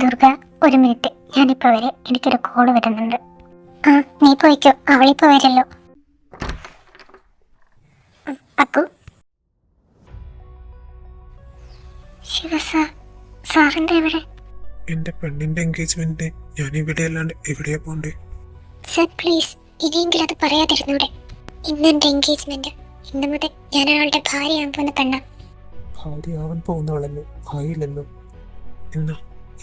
ദുർഗ, ഒരു മിനിറ്റ്, ഞാനിപ്പോ വരെ. എനിക്കൊരു കോള് വരുന്നുണ്ട്. ആ, നീ പോയിക്കോ, അവളിപ്പോ വരല്ലോ. അപ്പു, ശിവ സാറിന്റെ എവിടെ? എന്റെ പെണ്ണിന്റെ എൻഗേജ്മെന്റ് ഞാൻ ഇവിടെ അല്ലാണ്ട് എവിടെയാ പോണ്ടേ? സർ പ്ലീസ്, ഇനിയെങ്കിലും അത് പറയാതിരുന്നൂടെ? ഇന്ന് എന്റെ എൻഗേജ്മെന്റ്. ഇന്ന് മുതൽ ഞാൻ ഒരാളുടെ ഭാര്യയാകാൻ പോകുന്ന പെണ്ണ. ഭാര്യയാവാൻ പോകുന്നവളല്ലോ, ആയില്ലല്ലോ. എന്നാ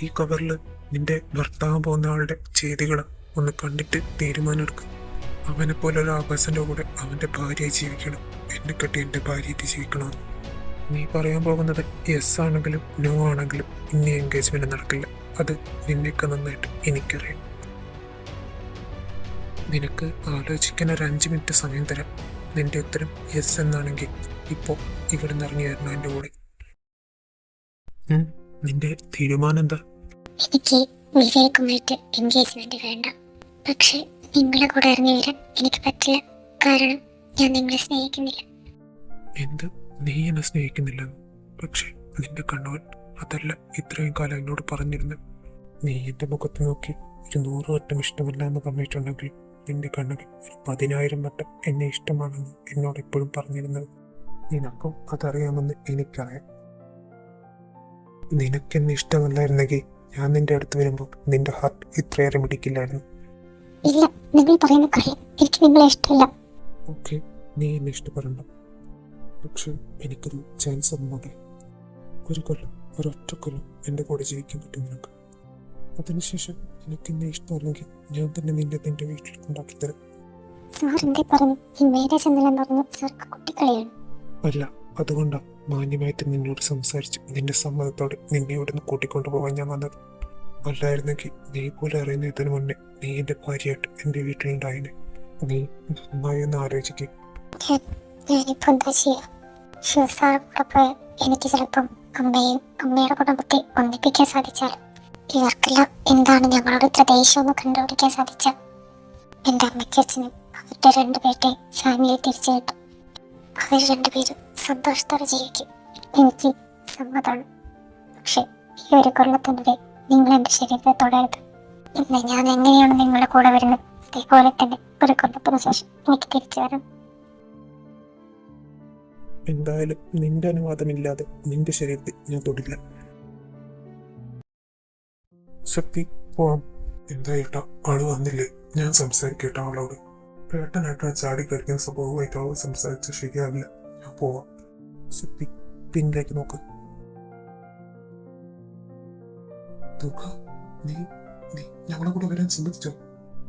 ഈ കവറില് നിന്റെ ഭർത്താവാൻ പോകുന്ന ആളുടെ ചെയ്തികളെ ഒന്ന് കണ്ടിട്ട് തീരുമാനമെടുക്കും. അവനെ പോലെ ഒരു ആഭാസന്റെ കൂടെ അവന്റെ ഭാര്യയായി ജീവിക്കണം, എന്നെ കെട്ടി എന്റെ ഭാര്യയായിട്ട് ജീവിക്കണമെന്ന്. നീ പറയാൻ പോകുന്നത് യെസ് ആണെങ്കിലും നോ ആണെങ്കിലും ഇനി എൻഗേജ്മെന്റ് നടക്കില്ല. അത് നിന്നെയൊക്കെ നന്നായിട്ട് എനിക്കറിയാം. നിനക്ക് ആലോചിക്കാൻ ഒരു 5 മിനിറ്റ് സമയം തരാം. നിന്റെ ഉത്തരം യെസ് എന്നാണെങ്കിൽ ഇപ്പോൾ ഇവിടെ നിന്ന് ഇറങ്ങി വരണം എൻ്റെ കൂടെ. നിന്റെ തീരുമാനം എന്താ? എനിക്ക് വിവേകുമായിട്ട് എൻഗേജ്മെന്റ് വേണ്ട. പക്ഷെ നിങ്ങളെ കൂടെ ഇറങ്ങി വരാൻ എനിക്ക് പറ്റില്ല. കാരണം ഞാൻ നിങ്ങളെ സ്നേഹിക്കുന്നില്ല. എന്ത്? നീ എന്നെ സ്നേഹിക്കുന്നില്ല? പക്ഷെ നിന്റെ കണ്ണുകൾ അതല്ല ഇത്രയും കാലം എന്നോട് പറഞ്ഞിരുന്നു. നീ എൻ്റെ മുഖത്ത് നോക്കി ഒരു 100 വട്ടം ഇഷ്ടമല്ല എന്ന് പറഞ്ഞിട്ടുണ്ടെങ്കിൽ നിന്റെ കണ്ണുകൾ 10,000 വട്ടം എന്നെ ഇഷ്ടമാണെന്ന് എന്നോട് എപ്പോഴും പറഞ്ഞിരുന്നത്. നിനക്കും അതറിയാമെന്ന് എനിക്കറിയാം. നിനക്കെന്നെ ഇഷ്ടമല്ലായിരുന്നെങ്കിൽ ഞാൻ നിന്റെ അടുത്ത് വരുമ്പോൾ നിന്റെ ഹാർട്ട് ഇത്രയേറെ മിടിക്കില്ലായിരുന്നു. ഇല്ല, നിങ്ങൾ പറയുന്ന കാര്യം എനിക്ക് നിങ്ങളെ ഇഷ്ടമല്ല. ഓക്കെ, നീ എന്നെ ഇഷ്ടപ്പെടണ്ട. പക്ഷെ എനിക്കൊരു ചാൻസ് തന്നോട്ടെ. ഒരു കൊല്ലം, ഒരൊറ്റ കൊല്ലം എൻ്റെ കൂടെ ജീവിക്കാൻ പറ്റും നിനക്ക്. അതിനുശേഷം എനിക്ക് എന്നെ ഇഷ്ടമല്ലെങ്കിൽ ഞാൻ തന്നെ നിന്റെ വീട്ടിൽ കൊണ്ടാക്കി തരാം. സാർ എന്തേ പറഞ്ഞു? ഈ മാരേജ് എന്നെല്ലാം പറഞ്ഞു സാർക്ക് കുട്ടിക്കളിയാണ്. അല്ല, അതുകൊണ്ടാ മാന്യമായിട്ട് നിന്നോട് സംസാരിച്ച് നിന്റെ സമ്മതത്തോടെ നിന്നെ ഇവിടുന്ന് കൂട്ടിക്കൊണ്ടു പോകാൻ ഞാൻ വന്നത്. അല്ലായിരുന്നെങ്കിൽ നീ പോലെ അറിയുന്നതിന് മുന്നേ നീ എൻ്റെ ഭാര്യയായിട്ട് എൻ്റെ വീട്ടിലുണ്ടായിനെ. നീ നന്നായി ഒന്ന് ആലോചിക്കും. ഞാനിപ്പോ എന്താ ചെയ്യാ? ശിവസാർ കൂടെ പോയാൽ എനിക്ക് ചിലപ്പം അമ്മയുടെ കുടുംബത്തെ ഒന്നിപ്പിക്കാൻ സാധിച്ചാലും ഇവർക്കെല്ലാം എന്താണ് ഞങ്ങളോട് ഇത്ര ദേഷ്യമെന്ന് കണ്ടുപിടിക്കാൻ സാധിച്ച എൻ്റെ അമ്മയ്ക്കും അച്ഛനും അവരുടെ 2 പേരുടെ ഫാമിലിയെ തിരിച്ചു കിട്ടും. അവർ 2 പേരും സന്തോഷത്തോടെ ജീവിക്കും. എനിക്ക് സമ്മതമാണ്. പക്ഷെ ഈ ഒരു കൊല്ലത്തിനിടെ നിങ്ങൾ എൻ്റെ ശരീരത്തെ തൊടരുത്. ഇന്ന് ഞാൻ എങ്ങനെയാണ് നിങ്ങളുടെ കൂടെ വരുന്നത്, അതേപോലെ തന്നെ ഒരു കൊല്ലത്തിന് ശേഷം എനിക്ക് തിരിച്ചു വരണം. എന്തായാലും നിന്റെ അനുവാദമില്ലാതെ നിന്റെ ശരീരത്തിൽ ഞാൻ തൊടില്ല. ശക്തി, പോവാം. എന്താ ഏട്ടാ, ആള് വന്നില്ലേ? ഞാൻ സംസാരിക്കട്ടെ അവളോട്. പേട്ടനായിട്ട് ചാടി കളിക്കുന്ന സ്വഭാവമായിട്ട് അവൾ സംസാരിച്ച ശരിയാവില്ല. ഞാൻ പോവാം. ശക്തി, പിന്നിലേക്ക് നോക്ക്. ദുർഗ, നീ നീ ഞങ്ങളെ കൂടെ വരാൻ സമ്മതിച്ചോ?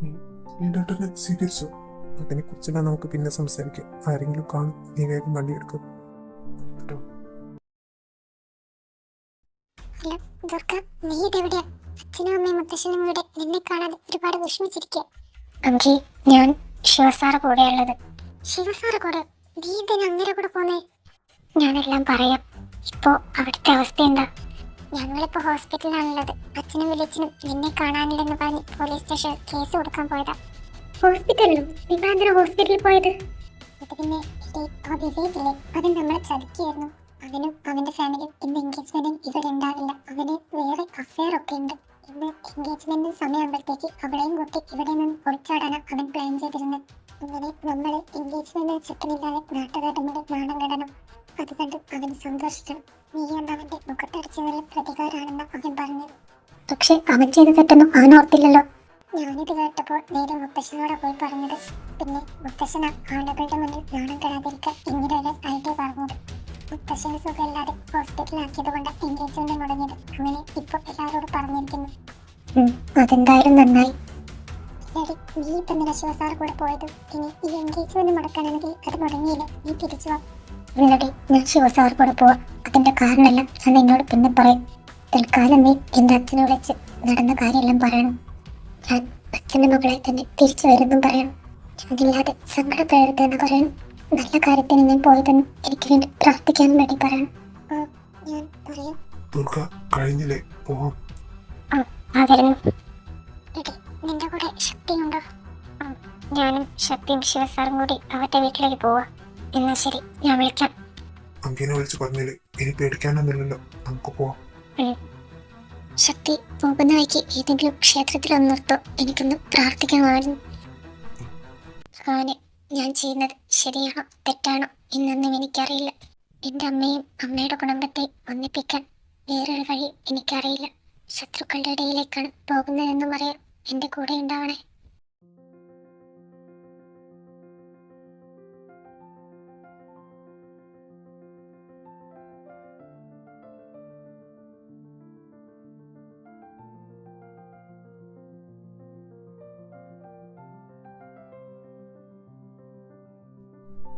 നീ എന്റെ ഏട്ടനെ സ്വീകരിച്ചോ? അതിനെ കുറിച്ചെല്ലാം നമുക്ക് പിന്നെ സംസാരിക്കാം. ആരെങ്കിലും കാണും, നീ വേഗം വണ്ടി എടുക്കും. ഹലോ ദുർഗ, നീ ഇതെവിടെയാ? അച്ഛനും അമ്മയും മുത്തശ്ശനും കൂടെ നിന്നെ കാണാതെ ഒരുപാട് വിഷമിച്ചിരിക്കുക. അങ്കി, ഞാൻ ശിവസാറ് കൂടെയുള്ളത്. ശിവസാറ് കൂടെ? നീ എന്തിനാ അങ്ങനെ കൂടെ പോന്നേ? ഞാനെല്ലാം പറയാം. ഇപ്പോ അവിടുത്തെ അവസ്ഥ എന്താ? ഞങ്ങളിപ്പോ ഹോസ്പിറ്റലിലാണുള്ളത്. അച്ഛനും വിളിച്ചനും നിന്നെ കാണാനില്ലെന്ന് പറഞ്ഞ് പോലീസ് സ്റ്റേഷനിൽ കേസ് കൊടുക്കാൻ പോയതാ. ഹോസ്പിറ്റലിലും? നിങ്ങൾ എന്തിനാ ഹോസ്പിറ്റലിൽ പോയത്? അത് പിന്നെ ആ വിവേകില്ലേ, അവൻ നമ്മളെ ചതിക്കായിരുന്നു. അവനും അവന്റെ ഫാമിലിയും ഇന്ന് എൻഗേജ്മെന്റിന് ഇവിടെ ഉണ്ടാവില്ല. അവന് വേറെ അഫെയർ ഒക്കെ ഉണ്ട്. ഇന്ന് എൻഗേജ്മെന്റിന് സമയമാകുമ്പോഴത്തേക്ക് അവളെയും കൂട്ടി ഇവിടെ നിന്ന് ഒളിച്ചാടാനാണ് അവൻ പ്ലാൻ ചെയ്തിരുന്നത്. അങ്ങനെ നമ്മള് എൻഗേജ്മെന്റിന് ചെക്കനില്ലാതെ നാട്ടുകാരുടെ മുന്നിൽ നാണം കെടണം. അത് കണ്ട് അവന് സന്തോഷിക്കണം. നീ കൊണ്ട് അവന്റെ മുഖത്തടിച്ചതിനുള്ള പ്രതികാരമാണെന്ന് അവൻ പറഞ്ഞത്. പക്ഷെ അവൻ ചെയ്ത തെറ്റൊന്നും അവൻ ഓർത്തില്ലല്ലോ. ഞാനിത് കേട്ടപ്പോൾ നേരെ മുത്തശ്ശനോടെ പോയി പറഞ്ഞത്. പിന്നെ മുത്തശ്ശന ആളുകളുടെ മുന്നിൽ നാണം കെടാതിരിക്കാൻ ഇങ്ങനെ ഒരു ഐഡിയ പറഞ്ഞത്. മുത്തശ്ശന് സുഖമില്ലാതെ ഹോസ്പിറ്റലിലാക്കിയത് കൊണ്ട് എൻഗേജ്മെന്റ് മുടങ്ങിയത്. അങ്ങനെ ഇപ്പൊ എല്ലാവരോടും പറഞ്ഞിരിക്കുന്നു. അതെന്തായാലും നന്നായി. നീ ഇപ്പൊ എന്തിനാ ശിവസാർ കൂടെ പോയത്? ഇനി ഈ എൻഗേജ്മെന്റ് മുടക്കാനാണെങ്കിൽ അത് മുടങ്ങിയില്ല. നീ തിരിച്ചു വാ. ഇല്ലടി, ഞാൻ ശിവസാർ കൂടെ പോവാ. അതിന്റെ കാരണമെല്ലാം ഞാൻ നിന്നോട് പിന്നെ പറയും. തൽക്കാലം നീ എന്റെ അച്ഛനെ വിളിച്ച് നടന്ന കാര്യമെല്ലാം പറയണം. ഞാൻ അച്ഛൻ്റെ മകളെ തന്നെ തിരിച്ചു വരുന്നും പറയണം. ഞാനില്ലാതെ സങ്കടപ്പെടരുതെന്ന് പറയണം. നല്ല കാര്യത്തിന് ഞാൻ പോയതെന്ന് എനിക്ക് വേണ്ടി പ്രാർത്ഥിക്കാനും വേണ്ടി പറയണം. ഞാൻ പറയാം. ദുർഗ, കഴിഞ്ഞില്ലേ? പോവാം. നിന്റെ കൂടെ ശക്തിയുണ്ടോ? ഞാനും ശക്തിയും ശിവസാറും കൂടി അവരുടെ വീട്ടിലേക്ക് പോവാ. എന്നാ ശരി, ഞാൻ വിളിക്കാം. അങ്കിനെ വിളിച്ച് പറഞ്ഞില്ലേ, ഇനി പേടിക്കാനൊന്നുമില്ലല്ലോ, നമുക്ക് പോവാം. ശക്തി, പോകുന്ന വഴിക്ക് ഏതെങ്കിലും ക്ഷേത്രത്തിൽ ഒന്ന് നിർത്തോ, എനിക്കൊന്ന് പ്രാർത്ഥിക്കണമായിരുന്നു. ഭഗവാനെ, ഞാൻ ചെയ്യുന്നത് ശരിയാണോ തെറ്റാണോ എന്നൊന്നും എനിക്കറിയില്ല. എൻ്റെ അമ്മയും അമ്മയുടെ കുടുംബത്തെ ഒന്നിപ്പിക്കാൻ വേറൊരു വഴി എനിക്കറിയില്ല. ശത്രുക്കളുടെ ഇടയിലേക്കാണ് പോകുന്നതെന്ന് പറയാം. എൻ്റെ കൂടെ ഉണ്ടാവണേ.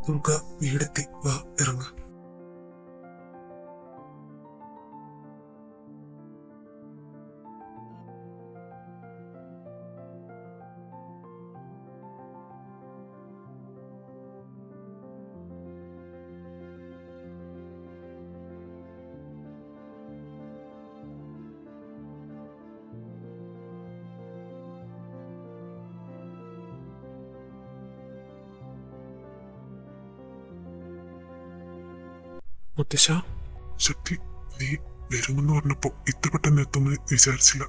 ദുർഗ വീടെത്തി, വാ ഇറങ്ങ. മുത്തശ്ശ, ശക്തി, നീ വരുമെന്ന് പറഞ്ഞപ്പോ ഇത്ര പെട്ടെന്ന് എത്തുമെന്ന് വിചാരിച്ചില്ല.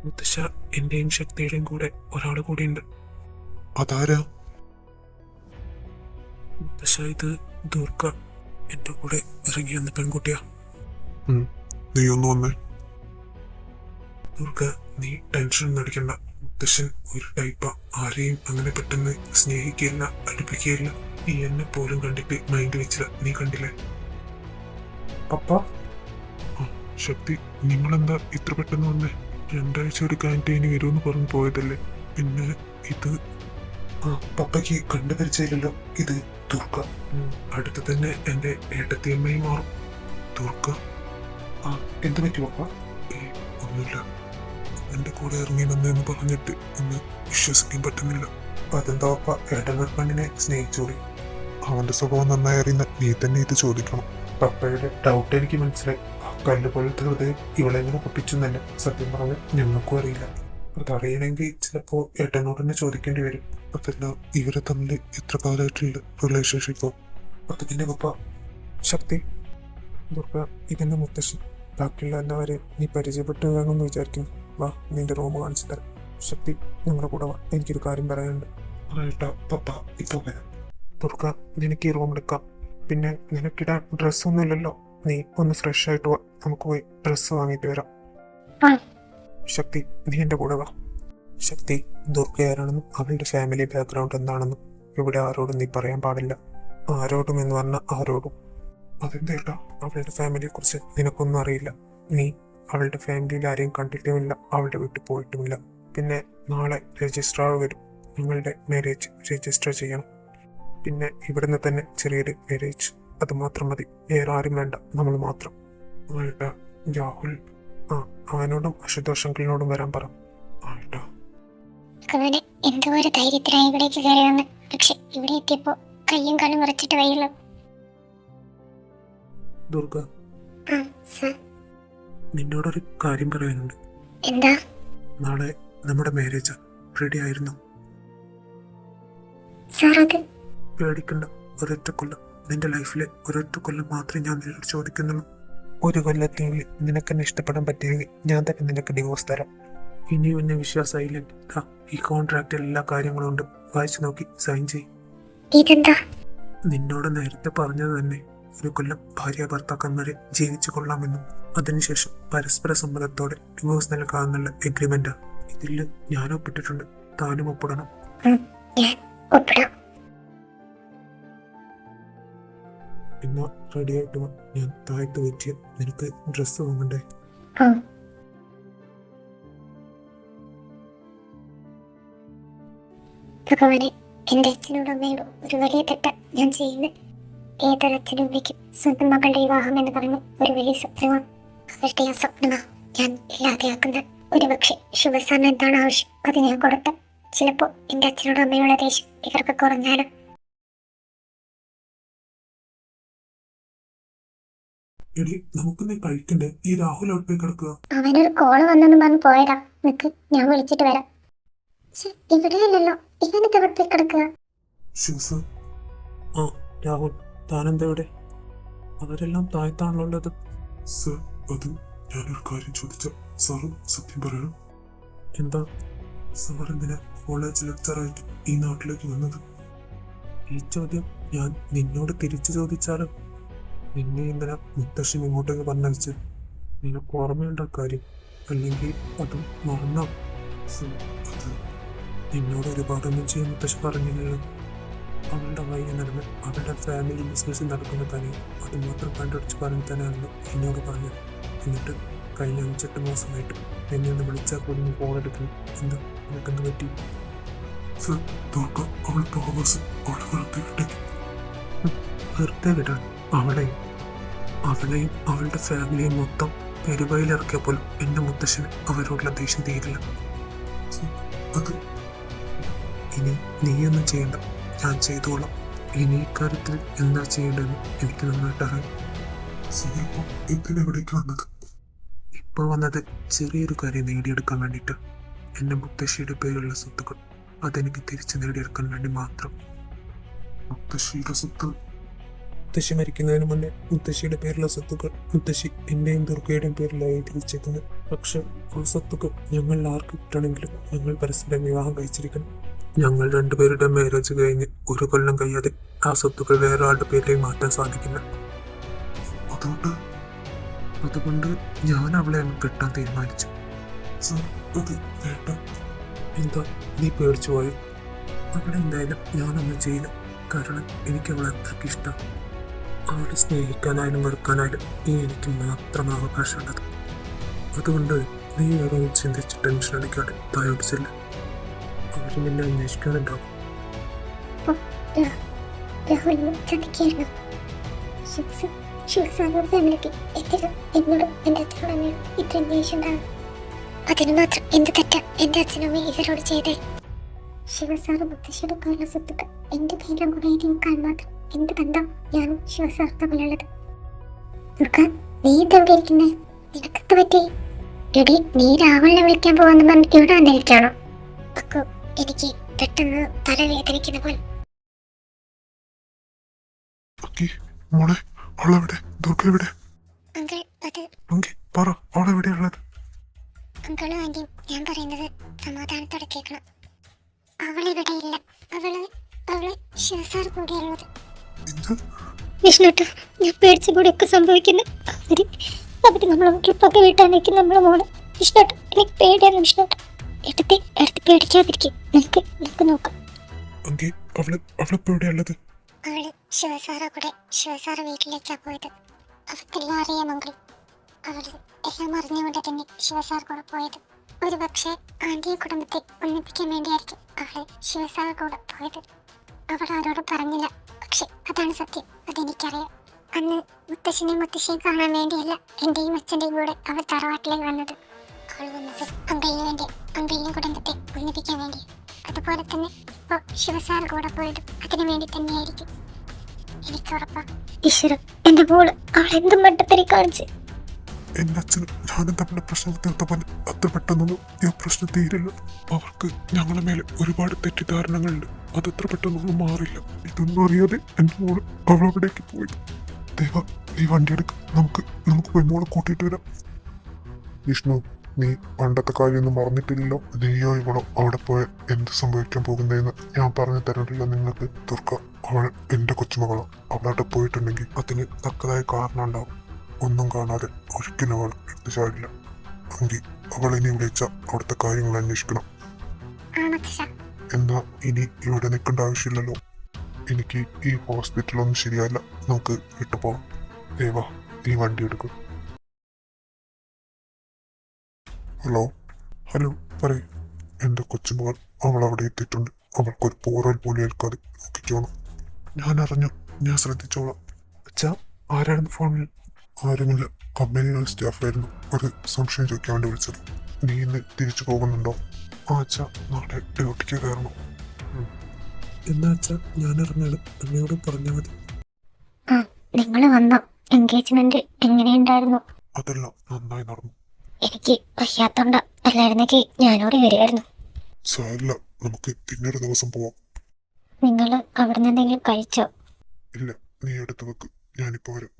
മുത്തശ്ശ, എന്റെയും ശക്തിയുടെയും കൂടെ ഒരാൾ കൂടിയുണ്ട്. അതാരാ? മുത്തശ്ശ, ഇത് ദുർഗ, എന്റെ കൂടെ ഇറങ്ങി വന്ന പെൺകുട്ടിയാ. നീ ഒന്ന് വന്നേ. ദുർഗ, നീ ടെൻഷൻ അടിക്കണ്ട. മുത്തശ്ശൻ ഒരു ടൈപ്പാ. ആരെയും അങ്ങനെ പെട്ടെന്ന് സ്നേഹിക്കില്ല, അടുപ്പിക്കുകയില്ല. നീ എന്നെ പോലും കണ്ടിട്ട് മൈൻഡ് വെച്ചില്ല. നീ കണ്ടില്ലേ? പപ്പ, ശക്തി, നിങ്ങളെന്താ ഇത്ര പെട്ടെന്ന് വന്നേ? 2 ആഴ്ച എടുക്കാനായിട്ട് ഇനി വരുമെന്ന് പറഞ്ഞു പോയതല്ലേ? പിന്നെ ഇത് പപ്പയ്ക്ക് കണ്ടുപരിചയില്ലല്ലോ. ഇത് ദുർഗ. അടുത്ത് തന്നെ എന്റെ ഏട്ടത്തിയമ്മയും മാറും. ദുർഗ, എന്ത് പറ്റി പപ്പ? ഒന്നുമില്ല. എന്റെ കൂടെ ഇറങ്ങി വന്നെന്ന് പറഞ്ഞിട്ട് ഒന്ന് വിശ്വസിക്കാൻ പറ്റുന്നില്ല. അതെന്താ പപ്പ, ഏട്ടൻ പെണ്ണിനെ സ്നേഹിച്ചോളി. അവന്റെ സ്വഭാവം നന്നായി അറിയുന്ന നീ തന്നെ ഇത് ചോദിക്കണം. പപ്പയുടെ ഡൗട്ട് എനിക്ക് മനസ്സിലായി. കല്ല് പോലത്തെ ഹൃദയം ഇവളെങ്ങനെ പൊട്ടിച്ചു തന്നെ സത്യം പറഞ്ഞ് ഞങ്ങൾക്കും അറിയില്ല. അതറിയണമെങ്കിൽ ചിലപ്പോ ഏട്ടനോട് തന്നെ ചോദിക്കേണ്ടി വരും. അതല്ല, ഇവരെ തമ്മിൽ എത്ര കാലമായിട്ടുള്ള റിലേഷൻഷിപ്പോ? അത് പിന്നെ പപ്പ. ശക്തി, ദുർഗ, ഇതെന്നെ മുത്തശ്ശി. ബാക്കിയുള്ള എല്ലാവരെയും നീ പരിചയപ്പെട്ടു വേണമെന്ന് വിചാരിക്കുന്നു. വാ, നിന്റെ റൂം കാണിച്ചു തരാം. ശക്തി, ഞങ്ങളുടെ കൂടെ വാ, എനിക്കൊരു കാര്യം പറയാനുണ്ട്. അതായിട്ടാ പപ്പ ഇപ്പൊ വരാം. ദുർഗ, നിനക്ക് ഈ റൂം എടുക്കാം. പിന്നെ നിനക്കിടാൻ ഡ്രസ്സൊന്നും ഇല്ലല്ലോ. നീ ഒന്ന് ഫ്രഷ് ആയിട്ട് വാ, നമുക്ക് പോയി ഡ്രസ്സ് വാങ്ങിയിട്ട് വരാം. ശക്തി, നീ എൻ്റെ കൂടെ വാ. ശക്തി, ദുർഗ ആരാണെന്നും അവളുടെ ഫാമിലി ബാക്ക്ഗ്രൗണ്ട് എന്താണെന്നും ഇവിടെ ആരോടും നീ പറയാൻ പാടില്ല. ആരോടും എന്ന് പറഞ്ഞാൽ ആരോടും. അതെന്തേട്ടാ? അവളുടെ ഫാമിലിയെ കുറിച്ച് നിനക്കൊന്നും അറിയില്ല. നീ അവളുടെ ഫാമിലിയിൽ ആരെയും കണ്ടിട്ടുമില്ല, അവളുടെ വീട്ടിൽ പോയിട്ടുമില്ല. പിന്നെ നാളെ രജിസ്ട്രാർ വരും. നിങ്ങളുടെ മാരേജ് രജിസ്റ്റർ ചെയ്യണം. പിന്നെ ഇവിടുന്ന് തന്നെ ചെറിയൊരു മാരേജ്, അത് മാത്രം മതി. വേറെ ആരും വേണ്ട, നമ്മൾ മാത്രം. ആയിട്ടാ, രാഹുൽ, അവനോടും അശുതോഷങ്ങളിനോടും വരാൻ പറ. ആയിട്ടാ. എന്തോ ഒരു ധൈര്യത്തിലായി ഇവിടേക്ക് കയറി വന്ന്. പക്ഷെ ഇവിടെ എത്തിയപ്പോ കയ്യും കാലും മറച്ചിട്ട് വയ്യല്ലോ. ദുർഗ, നിന്നോടൊരു കാര്യം പറയാനുണ്ട്. എന്താ? നാളെ നമ്മുടെ മാരേജ് റെഡി ആയിരുന്നു. സാർ, അത് പേടിക്കണ്ട. ഒരൊറ്റ കൊല്ലം, നിന്റെ ലൈഫിലെ ഒരൊറ്റ കൊല്ലം മാത്രമേ ഞാൻ നിന്നോട് ചോദിക്കുന്നുള്ളൂ. 1 കൊല്ലത്തിനുള്ളിൽ നിനക്കെന്നെ ഇഷ്ടപ്പെടാൻ പറ്റിയെങ്കിൽ ഞാൻ തന്നെ നിനക്ക് ഡിവോഴ്സ് തരാം. ഇനിയും എന്നെ വിശ്വാസമായില്ലെങ്കിൽ ഈ കോൺട്രാക്റ്റിൽ എല്ലാ കാര്യങ്ങളും ഉണ്ട്. വായിച്ചു നോക്കി സൈൻ ചെയ്. ഇതെന്താ? നിന്നോട് നേരത്തെ പറഞ്ഞത് തന്നെ. 1 കൊല്ലം ഭാര്യ ഭർത്താക്കന്മാരെ ജീവിച്ചു കൊള്ളാമെന്നും അതിനുശേഷം പരസ്പര സമ്മതത്തോടെ ഡിവോഴ്സ് നൽകാമെന്നുള്ള എഗ്രിമെന്റാ. ഇതിൽ ഞാൻ ഒപ്പിട്ടിട്ടുണ്ട്, താനും ഒപ്പിടണം. എന്നാ റെഡി ആയിട്ട് വാ, ഞാൻ താഴത്ത് വെയിറ്റ് ചെയ്യാം. നിനക്ക് ഡ്രസ്സ് വാങ്ങണ്ടേ? ഭഗവാനെ, എന്റെ അച്ഛനോടും അമ്മയോടും ഒരു വലിയ തെറ്റ ഞാൻ ചെയ്യുന്നത്. ഏതൊരച്ഛനും അമ്മയ്ക്കും സ്വന്തം മകളുടെ വിവാഹം എന്ന് പറഞ്ഞ ഒരു വലിയ സ്വപ്നമാണ്. അവരുടെ ആ സ്വപ്നമാ ഞാൻ ഇല്ലാതെയാക്കുന്നത്. ഒരുപക്ഷെ ശിവസാറിന് എന്താണ് ആവശ്യം അത് ഞാൻ കൊടുത്ത. ചിലപ്പോ എന്റെ അച്ഛനോടും അമ്മയോടുള്ള ദേഷ്യം ഇവർക്ക് കുറഞ്ഞാലും. എടി, നമുക്കിന്ന് കഴിക്കണ്ടേ? ഈ രാഹുൽ അവിടെ പോയി കിടക്കുക. അവനൊരു കോള് വന്നെന്ന് പറഞ്ഞ് പോയതാ. നിക്ക്, ഞാൻ വിളിച്ചിട്ട് വരാം. ഇവിടെയല്ലല്ലോ, ഇവനെന്താ ഇവിടെ പോയി കിടക്കുക? ശിവസ്, രാഹുൽ, താനെന്താ ഇവിടെ? അവരെല്ലാം താഴത്താണല്ലോ ഉള്ളത്. സർ, അത് ഞാനൊരു കാര്യം ചോദിച്ച സാറ് സത്യം പറയണം. എന്താ സാർ എന്തിനാ കോളേജ് ലെക്ചറായിട്ട് ഈ നാട്ടിലേക്ക് വന്നത്? ഈ ചോദ്യം ഞാൻ നിന്നോട് തിരിച്ചു ചോദിച്ചാലോ? നിന്നെ എന്തിനാ മുത്തശ്ശൻ ഇങ്ങോട്ടേക്ക് പറഞ്ഞയച്ച്? നിനക്ക് ഓർമ്മയുണ്ടോ കാര്യം? അല്ലെങ്കിൽ അതും മറന്നോ? അത് നിന്നോട് ഒരുപാടൊന്നും ചെയ്യാൻ മുത്തശ്ശൻ പറഞ്ഞില്ലല്ലോ. അവളുടെ വഴിയെ നടന്ന് അവളുടെ ഫാമിലി ബിസിനസ് നടക്കുന്ന തന്നെ അത് മാത്രം കണ്ടുപിടിച്ച് പറഞ്ഞ് തന്നെയാണല്ലോ എന്നോട് പറഞ്ഞത്. എന്നിട്ട് കഴിഞ്ഞ 5-8 മാസമായിട്ട് എന്നെ ഒന്ന് വിളിച്ചാൽ പോലും ഫോൺ എടുക്കണം. എന്താ നിനക്കെന്ത് പറ്റി? വെറുതെ വിടാൻ അവളെയും അവളുടെ ഫാമിലിയും മൊത്തം പെരുവയിലിറക്കിയപ്പോൾ എന്റെ മുത്തശ്ശന് അവരോടുള്ള ദേഷ്യം തീരില്ല. ഇനി നീയൊന്നും ചെയ്യണ്ട, ഞാൻ ചെയ്തോളാം. ഇനി ഇക്കാര്യത്തിൽ എന്താ ചെയ്യേണ്ടതെന്ന് എനിക്ക് നന്നായിട്ട് അറിയാം. ഇപ്പൊ വന്നത് ചെറിയൊരു കാര്യം നേടിയെടുക്കാൻ വേണ്ടിയിട്ട്. എന്റെ മുത്തശ്ശിയുടെ പേരുള്ള സ്വത്തുക്കൾ അതെനിക്ക് തിരിച്ചു നേടിയെടുക്കാൻ വേണ്ടി മാത്രം. മുത്തശ്ശിയുടെ സ്വത്ത്? മുത്തശ്ശി മരിക്കുന്നതിന് മുന്നേ മുത്തശ്ശിയുടെ പേരുള്ള സ്വത്തുക്കൾ മുത്തശ്ശി എന്റെയും ദുർഗയുടെയും പേരിലായി എഴുതി വെച്ചേക്കുന്നു. പക്ഷെ ആ സ്വത്തുക്കൾ ഞങ്ങൾ ആർക്ക് കിട്ടണമെങ്കിലും ഞങ്ങൾ പരസ്പരം വിവാഹം കഴിച്ചിരിക്കണം. ഞങ്ങൾ രണ്ടുപേരുടെ മാരേജ് കഴിഞ്ഞ് 1 കൊല്ലം കഴിയാതെ ആ സ്വത്തുക്കൾ വേറെ ആളുടെ പേരിലേക്ക് മാറ്റാൻ സാധിക്കില്ല. അതുകൊണ്ട് ഞാൻ അവളെ അങ്ങ് കെട്ടാൻ തീരുമാനിച്ചു. എന്താ നീ പേടിച്ചു പോയോ? അവിടെ എന്തായാലും ഞാനൊന്നും ചെയ്യില്ല. കാരണം എനിക്ക് അവളെ അത്രയ്ക്ക് ഇഷ്ടം. അവളെ സ്നേഹിക്കാനായാലും വെറുക്കാനായാലും ഈ എനിക്ക് മാത്രം അവകാശമുള്ളത്. അതുകൊണ്ട് നീ വേറെ ചിന്തിച്ച് ടെൻഷൻ അടിക്കാതെ തായോടിച്ചില്ല. അവർ നിന്നെ അന്വേഷിക്കാനുണ്ടാവും. അതിന് മാത്രം എന്ത് തെറ്റാ എന്റെ അച്ഛനും ഇവരോട് ചെയ്തേ? ശിവസാറ് മുത്തശ്ശിയുടെ പേരുള്ള സ്വത്തുക്കൾ എന്റെ പേരിലും കൂടെ എഴുതിക്കാൻ മാത്രം എന്ത് ബന്ധം ഞാനും ശിവസാർ തമ്മിലുള്ളത്? ദുർഗ, നീ ഇതെവിടെ ഇരിക്കുന്നേ? നിനക്കെന്ത് പറ്റി? എടി, നീ രാഹുലിനെ വിളിക്കാൻ പോവാന്ന് പറഞ്ഞിട്ട് ഇവിടെ വന്നിരിക്കാണോ? അക്കോ, എനിക്ക് പെട്ടെന്ന് തലവേദനിക്കുന്ന പോലെ. അങ്കിൾ, അത് അങ്കിളും ആന്റിയും ഞാൻ പറയുന്നത് സമാധാനത്തോടെ കേൾക്കണം. അവളിവിടെ ഇല്ല. അവള് ശിവസാർ കൂടെയുള്ളത്. വിഷ്ണുട്ട, ഞാൻ പേടിച്ച കൂടെയൊക്കെ സംഭവിക്കുന്നു. അവര് നമ്മളെ വീട്ടിൽ വീട്ടാൻ നിൽക്കുന്ന നമ്മളെ മോള്. വിഷ്ണുട്ട, എനിക്ക് പേടിയാണ് വിഷ്ണുട്ട. എടുത്ത് പേടിക്കാതിരിക്കും. നമുക്ക് നോക്കാം. അവള് ശിവസാറെ കൂടെ ശിവസാറെ വീട്ടിലേക്കാ പോയത്. അവർക്കെല്ലാം അറിയാമെങ്കിൽ അവള് എല്ലാം അറിഞ്ഞുകൊണ്ട് തന്നെ ശിവസാർ കൂടെ പോയത്. ഒരു പക്ഷേ ആന്റിയെ കുടുംബത്തെ ഒന്നിപ്പിക്കാൻ വേണ്ടിയായിരിക്കും അവള് ശിവസാർ കൂടെ പോയത്. അവൾ ആരോടും പറഞ്ഞില്ല. പക്ഷെ അതാണ് സത്യം, അതെനിക്കറിയാം. അന്ന് മുത്തശ്ശനെയും മുത്തശ്ശിയും കാണാൻ വേണ്ടിയല്ല എന്റെയും അച്ഛൻ്റെയും കൂടെ അവൾ തറവാട്ടിലേക്ക് വന്നത്. അവൾ വന്നത് അങ്കിളിനെ കുടുംബത്തെ ഒന്നിപ്പിക്കാൻ വേണ്ടി. അതുപോലെ തന്നെ ഇപ്പോൾ ശിവസാർ കൂടെ പോയതും അതിനു വേണ്ടി തന്നെയായിരിക്കും. എനിക്ക് ഉറപ്പാ. ഈശ്വര, എന്റെ മോള് അവൾ എന്തും മട്ടത്തരി കാണിച്ച്. എന്റെ അച്ഛനും ഞാനും തമ്മിലെ പ്രശ്നം തീർത്തപ്പോൾ അത്ര പെട്ടെന്നൊന്നും ഈ പ്രശ്നം തീരില്ല. അവർക്ക് ഞങ്ങളുടെ മേലെ ഒരുപാട് തെറ്റിദ്ധാരണകളുണ്ട്. അതത്ര പെട്ടെന്നൊന്നും മാറില്ല. ഇതൊന്നും അറിയാതെ എന്റെ മോള് അവളവിടേക്ക് പോയി. ദേവ, നീ വണ്ടി എടുക്ക്, നമുക്ക് പോയി മോളെ കൂട്ടിയിട്ട് വരാം. വിഷ്ണു, നീ പണ്ടത്തെ കാര്യമൊന്നും മറന്നിട്ടില്ലല്ലോ. നീയോ ഇവളോ അവിടെ പോയ എന്ത് സംഭവിക്കാൻ പോകുന്നതെന്ന് ഞാൻ പറഞ്ഞു തരണ്ടല്ലോ നിങ്ങൾക്ക്. ദുർഗ, അവൾ എന്റെ കൊച്ചുമകളോ. അവളവിടെ പോയിട്ടുണ്ടെങ്കിൽ അതിന് തക്കതായ കാരണം ഉണ്ടാവും. ഒന്നും കാണാതെ ഒരിക്കലും അവൾ എടുത്തു ചാടില്ല. എങ്കിൽ അവൾ ഇനി വിളിച്ച അവിടുത്തെ കാര്യങ്ങൾ അന്വേഷിക്കണം. എന്നാ ഇനി ഇവിടെ നിൽക്കേണ്ട ആവശ്യമില്ലല്ലോ. എനിക്ക് ഈ ഹോസ്പിറ്റലൊന്നും ശരിയല്ല. നമുക്ക് വിട്ടു പോവാം. ദേവാ, നീ വണ്ടി എടുക്കും. ഹലോ പറയൂ. എന്റെ കൊച്ചുമകൾ അവൾ അവിടെ എത്തിയിട്ടുണ്ട്. അവൾക്കൊരു പോറൽ പോലും ഏൽക്കാതെ നോക്കിക്കോണം. ഞാൻ അറിഞ്ഞു, ഞാൻ ശ്രദ്ധിച്ചോളാം. അച്ഛാ, ആരാണ് ഫോണിൽ? ആരുമില്ല, കമ്പനിയിലെ സ്റ്റാഫായിരുന്നു. ഒരു സംശയം ചോദിക്കാൻ വേണ്ടി വിളിച്ചത്. നീ ഇന്ന് തിരിച്ചു പോകുന്നുണ്ടോ? ആ അച്ഛാ, നാളെ ഡ്യൂട്ടിക്ക് കയറണം. എന്നാ അച്ഛാ, ഞാൻ അറിഞ്ഞാലും അമ്മയോട് പറഞ്ഞാൽ മതി. നിങ്ങൾ വന്നോ? എൻഗേജ്മെന്റ് എങ്ങനെയുണ്ടായിരുന്നു? അതെല്ലാം നന്നായി നടന്നു. എനിക്ക് വയ്യാത്തോണ്ട, അല്ലായിരുന്നെങ്കിൽ ഞാനോട് വരുമായിരുന്നു. സാരില്ല, നമുക്ക് പിന്നൊരു ദിവസം പോവാം. നിങ്ങൾ അവിടെ നിന്ന് എന്തെങ്കിലും കഴിച്ചോ? ഇല്ല, നീ എടുത്തു വെക്ക്, ഞാനിപ്പോ വരാം.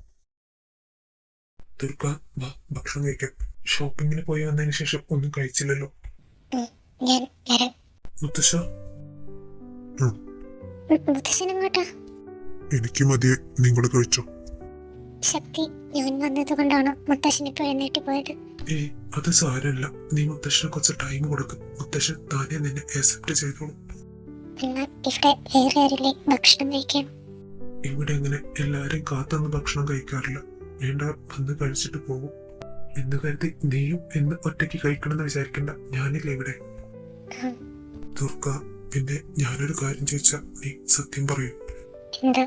ദുർഗ, വാ ഭക്ഷണം കഴിക്കാം. ഷോപ്പിങ്ങിന് പോയി വന്നതിന് ശേഷം ഒന്നും കഴിച്ചില്ലല്ലോ. ഞാൻ വരാം. മുത്തശ്ശ, മുത്തശ്ശൻ എങ്ങോട്ടാ? എനിക്ക് മതിയെ, നിങ്ങൾ കഴിച്ചോ. ശക്തി, ഞാൻ വന്നത് കൊണ്ടാണ് മുത്തശ്ശൻ ഇപ്പോൾ എഴുന്നേറ്റ് പോയത്. അത് സാരമില്ല. നീ മുത്തശ്ശന് കുറച്ച് ടൈം കൊടുക്കും. മുത്തശ്ശൻ താനെ നിന്നെ അക്സെപ്റ്റ് ചെയ്തോളൂ. എന്നാൽ ഇവിടെ വേറെ ആരില്ലേ ഭക്ഷണം കഴിക്കാൻ? ഇവിടെ ഇങ്ങനെ എല്ലാരും കാത്തൊന്നും ഭക്ഷണം കഴിക്കാറില്ല. വേണ്ട, വന്ന് കഴിച്ചിട്ട് പോകും എന്ന് കരുതി നീയും എന്ന് ഒറ്റയ്ക്ക് കഴിക്കണമെന്ന് വിചാരിക്കണ്ട. ഞാനില്ല ഇവിടെ. ദുർഗ, പിന്നെ ഞാനൊരു കാര്യം ചോദിച്ചാ നീ സത്യം പറയൂ. എന്താ?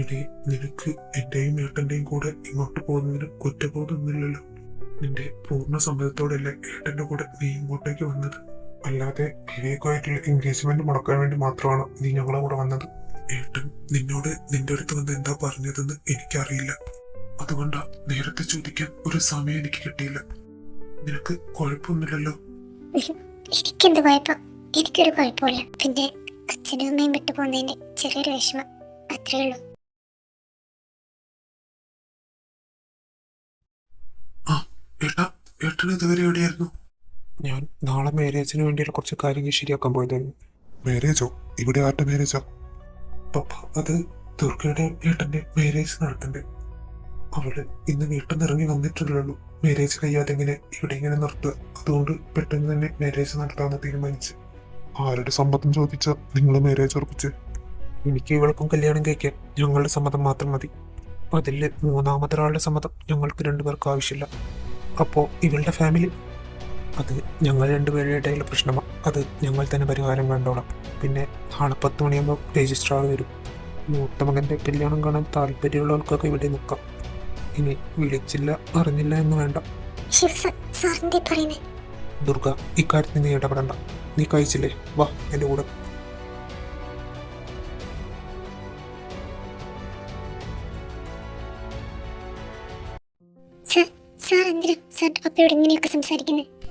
ഇനി നിനക്ക് എന്റെയും ഏട്ടന്റെയും കൂടെ ഇങ്ങോട്ട് പോകുന്നതിന് കുറ്റബോധമൊന്നുമില്ലല്ലോ? നിന്റെ പൂർണ്ണ സമ്മതത്തോടെയല്ലേ ഏട്ടന്റെ കൂടെ നീ ഇങ്ങോട്ടേക്ക് വന്നത്? അല്ലാതെ വിവേകമായിട്ടുള്ള എൻഗേജ്മെന്റ് മുടക്കാൻ വേണ്ടി മാത്രമാണ് നീ ഞങ്ങളെ കൂടെ വന്നത്. ഏട്ടൻ നിന്നോട് നിന്റെ അടുത്ത് വന്ന് എന്താ പറഞ്ഞതെന്ന് എനിക്കറിയില്ല. അതുകൊണ്ടാ നേരത്തെ ചോദിക്കാൻ ഒരു സമയം എനിക്ക് കിട്ടിയില്ല. നിനക്ക് കുഴപ്പമൊന്നുമില്ലല്ലോ? എനിക്കെന്ത് കുഴപ്പം? എനിക്കൊരു കുഴപ്പമില്ല. പിന്നെ അച്ഛനും അമ്മയും വിട്ടു പോകുന്നതിന്റെ ചെറിയൊരു വിഷമം, അത്രേ ഉള്ളൂ. ഏട്ടൻ ഇതുവരെ എവിടെയായിരുന്നു? ഞാൻ നാളെ മാരേജിന് വേണ്ടിയുള്ള കുറച്ച് കാര്യങ്ങൾ ശരിയാക്കാൻ പോയതായിരുന്നു. മാരേജോ? ഇവിടെ ആരുടെ മാരേജാ? പപ്പ, അത് ദുർഗയുടെ ഏട്ടന്റെ മാരേജ് നടത്തണ്ടേ? അവള് ഇന്ന് വീട്ടിൽ നിന്ന് ഇറങ്ങി വന്നിട്ടുള്ളൂ. മാരേജ് കഴിയാതെ എങ്ങനെ ഇവിടെ ഇങ്ങനെ നിർത്തുക? അതുകൊണ്ട് പെട്ടെന്ന് തന്നെ മാരേജ് നടത്താമെന്ന് തീരുമാനിച്ചു. ആരുടെ സമ്മതം ചോദിച്ചാ നിങ്ങൾ മാരേജ് ഉറപ്പിച്ച്? എനിക്ക് ഇവൾക്കും കല്യാണം കഴിക്കാൻ ഞങ്ങളുടെ സമ്മതം മാത്രം മതി. അതിൽ മൂന്നാമതൊരാളുടെ സമ്മതം ഞങ്ങൾക്ക് രണ്ടുപേർക്കും ആവശ്യമില്ല. അപ്പോൾ ഇവളുടെ ഫാമിലി, അത് ഞങ്ങൾ രണ്ടുപേരുടെ ഇടയിലുള്ള പ്രശ്നമാണ്. അത് ഞങ്ങൾ തന്നെ പരിഹാരം കണ്ടോളാം. പിന്നെ നാളെ 10 മണിയാകുമ്പോൾ രജിസ്ട്രാർ വരും. മൂത്ത മകൻ്റെ കല്യാണം കാണാൻ താല്പര്യമുള്ളവർക്കൊക്കെ ഇവിടെ നിൽക്കാം. ഇനി വിളിച്ചില്ല അറിഞ്ഞില്ല എന്ന് വേണ്ട. ദുർഗ, ഇക്കാര്യത്തിൽ നീ ഇടപെടണ്ട. നീ കഴിച്ചില്ലേ? വാ എൻ്റെ കൂടെ.